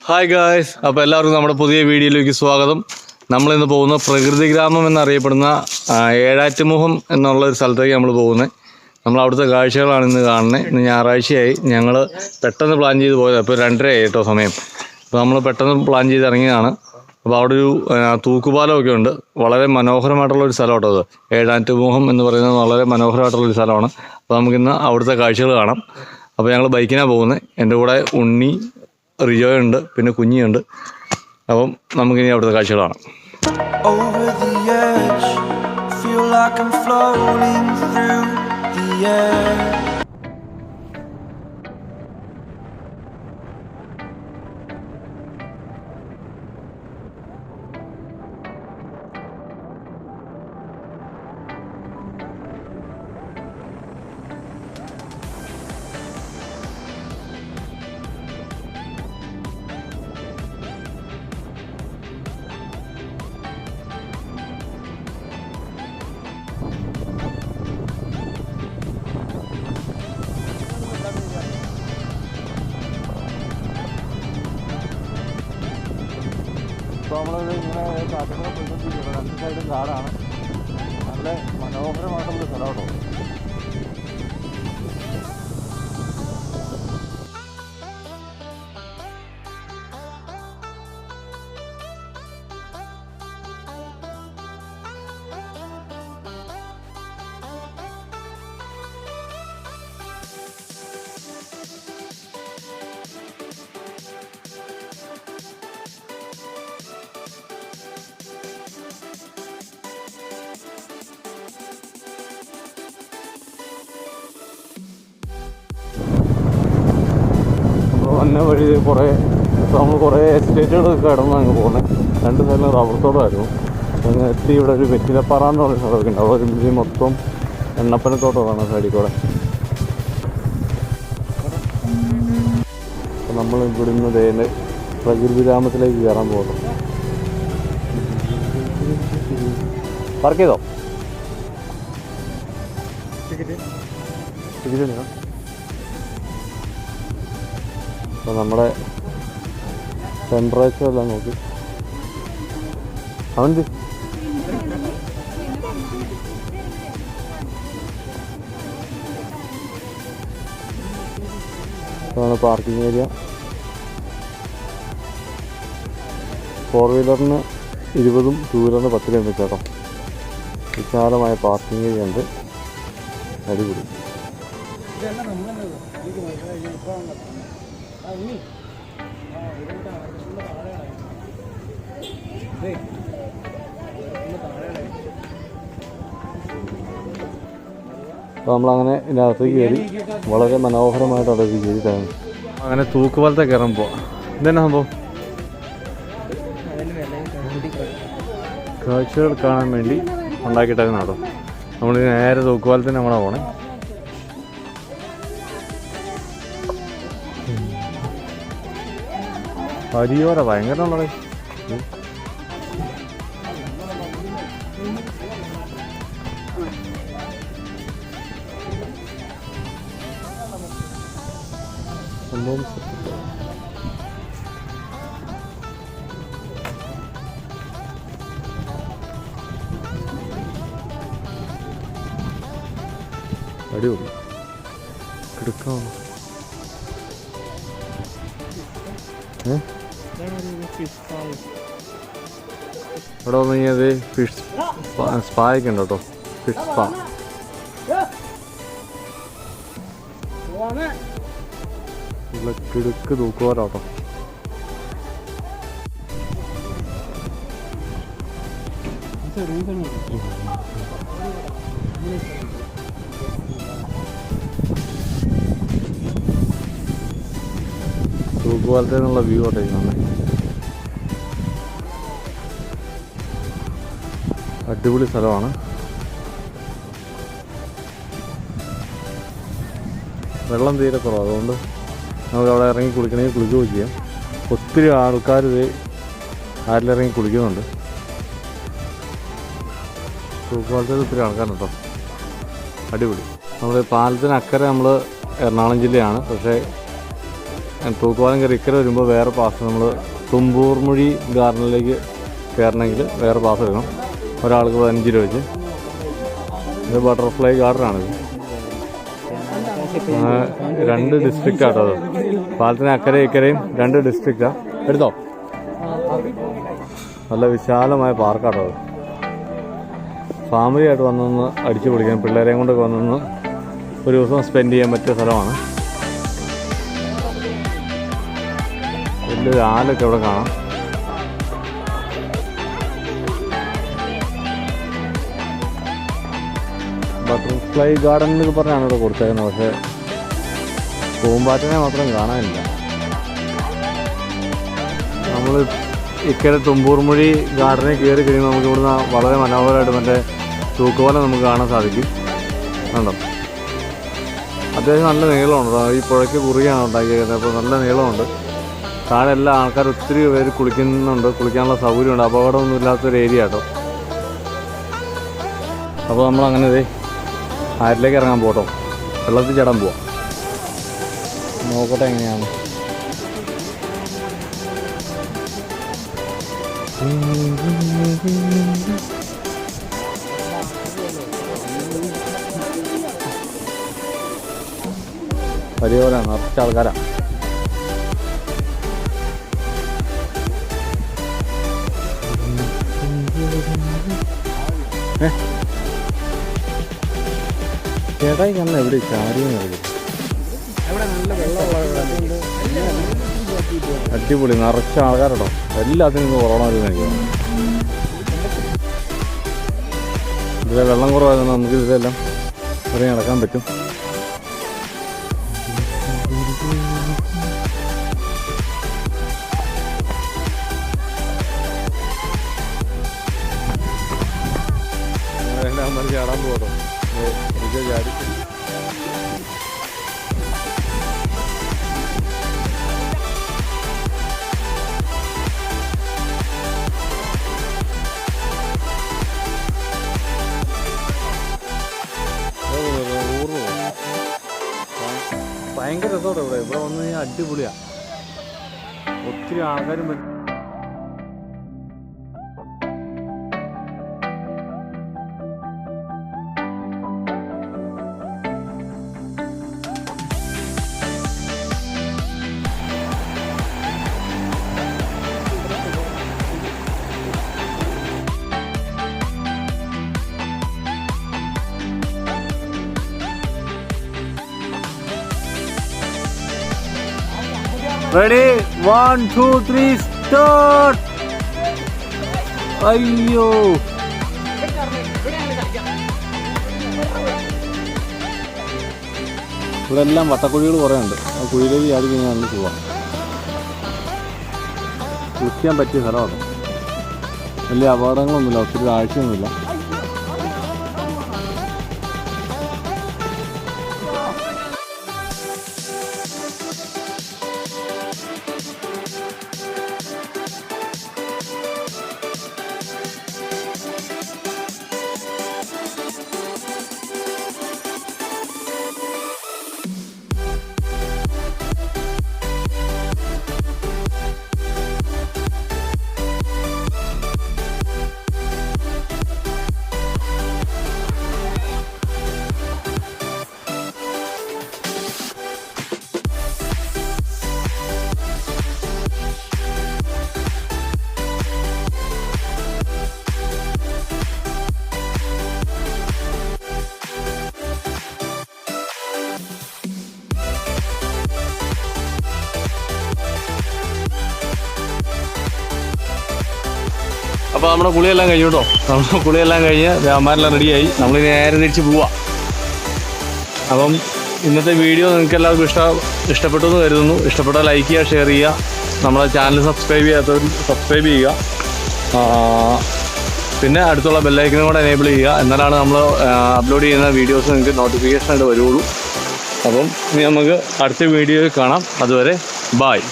Hi guys, അപ്പോൾ എല്ലാവർക്കും നമ്മുടെ പുതിയ വീഡിയോയിലേക്ക് സ്വാഗതം. നമ്മളിന്ന് പോകുന്ന പ്രകൃതി ഗ്രാമം എന്നറിയപ്പെടുന്ന ഏഴാറ്റുമുഖം എന്നുള്ളൊരു സ്ഥലത്തേക്ക് നമ്മൾ പോകുന്നത്. നമ്മൾ അവിടുത്തെ കാഴ്ചകളാണ് ഇന്ന് കാണുന്നത്. ഇന്ന് ഞായറാഴ്ചയായി, ഞങ്ങൾ പെട്ടെന്ന് പ്ലാൻ ചെയ്ത് പോയത്. അപ്പോൾ 2:30 കേട്ടോ സമയം. അപ്പോൾ നമ്മൾ പെട്ടെന്ന് പ്ലാൻ ചെയ്ത് ഇറങ്ങിയതാണ്. അപ്പോൾ അവിടെ ഒരു തൂക്കുപാലമൊക്കെ ഉണ്ട്. വളരെ മനോഹരമായിട്ടുള്ളൊരു സ്ഥലം കേട്ടോ അത്. ഏഴാറ്റുമുഖം എന്ന് പറയുന്നത് വളരെ മനോഹരമായിട്ടുള്ളൊരു സ്ഥലമാണ്. അപ്പോൾ നമുക്കിന്ന് അവിടുത്തെ കാഴ്ചകൾ കാണാം. അപ്പോൾ ഞങ്ങൾ ബൈക്കിനാണ് പോകുന്നത്. എൻ്റെ കൂടെ ഉണ്ണി, റിജോയുണ്ട്, പിന്നെ കുഞ്ഞിയുണ്ട്. അപ്പം നമുക്കിനി അവിടുത്തെ കാഴ്ചകൾ കാണാം. ഇപ്പോൾ നമ്മൾ ഇങ്ങനെ കാട്ടിലൂടെ പോയിക്കൊണ്ടിരിക്കുന്നത്. രണ്ട് സൈഡും കാടാണ്. നല്ല മനോഹരമായിട്ടുള്ള സ്ഥലം കേട്ടോ. വന്ന വഴി നമ്മൾ കുറേ എസ്റ്റേറ്റുകളൊക്കെ കടന്ന് അങ്ങ് പോകുന്നത്. രണ്ട് സൈഡിലും റബ്ബർ തോട്ടമായിരുന്നു. അങ്ങ് എത്തി ഇവിടെ ഒരു വെറ്റിലപ്പാറ എന്ന് പറയുന്ന സ്ഥലമൊക്കെ ഉണ്ട്. അവിടെ ഒരു മൊത്തം എണ്ണപ്പനത്തോട്ടമാണ് സൈഡിൽ കൂടെ. അപ്പം നമ്മൾ ഇവിടുന്ന് തേന് പ്രകൃതി ഗ്രാമത്തിലേക്ക് കയറാൻ പോകുന്നു. പാർക്ക് ചെയ്തോ? ടിക്കറ്റ് അപ്പോൾ നമ്മുടെ ടെമ്പറേച്ചർ എല്ലാം നോക്കി അവന്ത് അതാണ് പാർക്കിംഗ് ഏരിയ. 4 വീലറിന് 20, 2 വീലറിന് 10 ഉണ്ട് കേട്ടോ. വിശാലമായ പാർക്കിംഗ് ഏരിയ ഉണ്ട്. അടിപൊളി. അപ്പോൾ നമ്മളങ്ങനെ ഇതിനകത്തേക്ക് കയറി. വളരെ മനോഹരമായിട്ട് അവിടെ ചെയ്തിട്ടാണ്. അങ്ങനെ തൂക്കുപാലത്തെ കയറാൻ പോവാം. ഇതെന്നാ സംഭവം? കാഴ്ചകൾ കാണാൻ വേണ്ടി ഉണ്ടാക്കിയിട്ടായിരുന്നു കേട്ടോ. നമ്മൾ നേരെ തൂക്കുപാലത്തിന് നമ്മളാണ് പോണേ. അരിയോര ഭയങ്കര ഉള്ളത്. അടിപൊളി എടുക്കാം. ഇവിടെ വന്നു കഴിഞ്ഞാൽ ഫിഷ് സ്പായൊക്കെ ഉണ്ട് കേട്ടോ. Fish spa കിടുക്ക് തൂക്കുവാരാട്ടോ. തൂക്കുപാലത്തെ നിന്നുള്ള വ്യൂ ആട്ടെ കാണാൻ. അടിപൊളി സ്ഥലമാണ്. വെള്ളം തീരെ കുറവാണ്. അതുകൊണ്ട് നമുക്ക് അവിടെ ഇറങ്ങി കുളിക്കണമെങ്കിൽ കുളിക്കുകയും ചെയ്യാം. ഒത്തിരി ആൾക്കാർ ആരിലിറങ്ങി കുളിക്കുന്നുണ്ട്. തൂക്കുപാലത്തിൽ ഒത്തിരി ആൾക്കാരുണ്ട് കേട്ടോ. അടിപൊളി. നമ്മുടെ പാലത്തിന് അക്കരെ നമ്മൾ എറണാകുളം ജില്ലയാണ്. പക്ഷേ തൂക്കുപാലം കയറി ഇക്കരെ വരുമ്പോൾ വേറെ പാസ് നമ്മൾ തുമ്പൂർമുഴി ഗാർഡനിലേക്ക് കയറണമെങ്കിൽ വേറെ പാസ് എടുക്കണം. ഒരാൾക്ക് 15 രൂപ വെച്ച്. ഇത് ബട്ടർഫ്ലൈ ഗാർഡനാണിത്. 2 ഡിസ്ട്രിക്റ്റാട്ടോ അത്. പാലത്തിന് അക്കരെ ഇക്കരയും 2 ഡിസ്ട്രിക്റ്റാണ്. എടുത്തോ. നല്ല വിശാലമായ പാർക്കാട്ടോ അത്. ഫാമിലിയായിട്ട് വന്നൊന്ന് അടിച്ചു പൊളിക്കാൻ, പിള്ളേരെയും കൊണ്ടൊക്കെ വന്നൊന്ന് ഒരു ദിവസം സ്പെൻഡ് ചെയ്യാൻ പറ്റിയ സ്ഥലമാണ്. വലിയൊരു ആലൊക്കെ ഇവിടെ കാണാം. ബട്ടർഫ്ലൈ ഗാർഡൻ എന്നൊക്കെ പറഞ്ഞാണ് ഇവിടെ കൊടുത്തേക്കുന്നത്. പക്ഷേ പൂമ്പാറ്റിനെ മാത്രം കാണാനില്ല. നമ്മൾ ഇക്കരെ തുമ്പൂർമുഴി ഗാർഡനിൽ കയറി കഴിയുമ്പോൾ നമുക്ക് ഇവിടുന്ന് വളരെ മനോഹരമായിട്ട് മറ്റേ തൂക്കുപാലം നമുക്ക് കാണാൻ സാധിക്കും. കണ്ടോ, അത്യാവശ്യം നല്ല നീളമുണ്ട്. ഈ പുഴയ്ക്ക് കുറുകയാണ് ഉണ്ടാക്കിയത്. അപ്പോൾ നല്ല നീളമുണ്ട്. താഴെ എല്ലാ ആൾക്കാർ ഒത്തിരി പേര് കുളിക്കുന്നുണ്ട്. കുളിക്കാനുള്ള സൗകര്യമുണ്ട്. അപകടമൊന്നും ഇല്ലാത്തൊരു ഏരിയ കേട്ടോ. അപ്പോൾ നമ്മളങ്ങനെ ആരിലേക്ക് ഇറങ്ങാൻ പോട്ടോ. വെള്ളത്തിൽ ചാടാൻ പോവാം. നോക്കട്ടെ എങ്ങനെയാണ്. വലിയ പോലെ നിറച്ച ആൾക്കാരാണ്. ചേട്ടായി കണ്ണ എവിടെ ചാടിയെന്ന് അറിയില്ല. അടിപൊളി നിറച്ച ആൾക്കാരട്ടോ. എല്ലാത്തിനും കൊറോണ വരുന്നതായിരിക്കും. ഇതിലെ വെള്ളം കുറവായതുകൊണ്ട് നമുക്ക് ഇതെല്ലാം ഇറങ്ങി നടക്കാൻ പറ്റും. എല്ലാം നമ്മൾ ചാടാൻ പോകട്ടോ. ചാടി ഭയങ്കര രസമാണ് ഇവിടെ. ഇവിടെ വന്നു കഴിഞ്ഞാൽ അടിപൊളിയാണ്. ഒത്തിരി ആൾക്കാരും വരും. Ready? 1, 2, 3, start! അയ്യോ, ഇവിടെ എല്ലാം വട്ടക്കുഴികൾ കുറേ ഉണ്ട്. ആ കുഴിയിലേക്ക് ചാടി കഴിഞ്ഞാൽ നല്ല സുഖം. കുളിക്കാൻ പറ്റിയ സ്ഥലമാണ്. വലിയ അപകടങ്ങളൊന്നുമില്ല, ഒത്തിരി താഴ്ചയൊന്നുമില്ല. അപ്പോൾ നമ്മുടെ കുളിയെല്ലാം കഴിഞ്ഞു കേട്ടോ. നമ്മുടെ കുളിയെല്ലാം കഴിഞ്ഞ് രാമാരെല്ലാം റെഡിയായി. നമ്മൾ നേരെ തിരിച്ച് പോവാം. അപ്പം ഇന്നത്തെ വീഡിയോ നിങ്ങൾക്ക് എല്ലാവർക്കും ഇഷ്ടപ്പെട്ടു എന്ന് കരുതുന്നു. ഇഷ്ടപ്പെട്ടാൽ ലൈക്ക് ചെയ്യുക, ഷെയർ ചെയ്യുക. നമ്മുടെ ചാനൽ സബ്സ്ക്രൈബ് ചെയ്യാത്തവർ സബ്സ്ക്രൈബ് ചെയ്യുക. പിന്നെ അടുത്തുള്ള ബെല്ലൈക്കനും കൂടെ എനേബിൾ ചെയ്യുക. എന്നാലാണ് നമ്മൾ അപ്ലോഡ് ചെയ്യുന്ന വീഡിയോസ് നിങ്ങൾക്ക് നോട്ടിഫിക്കേഷനായിട്ട് വരുള്ളൂ. അപ്പം ഇനി നമുക്ക് അടുത്ത വീഡിയോയിൽ കാണാം. അതുവരെ ബായ്.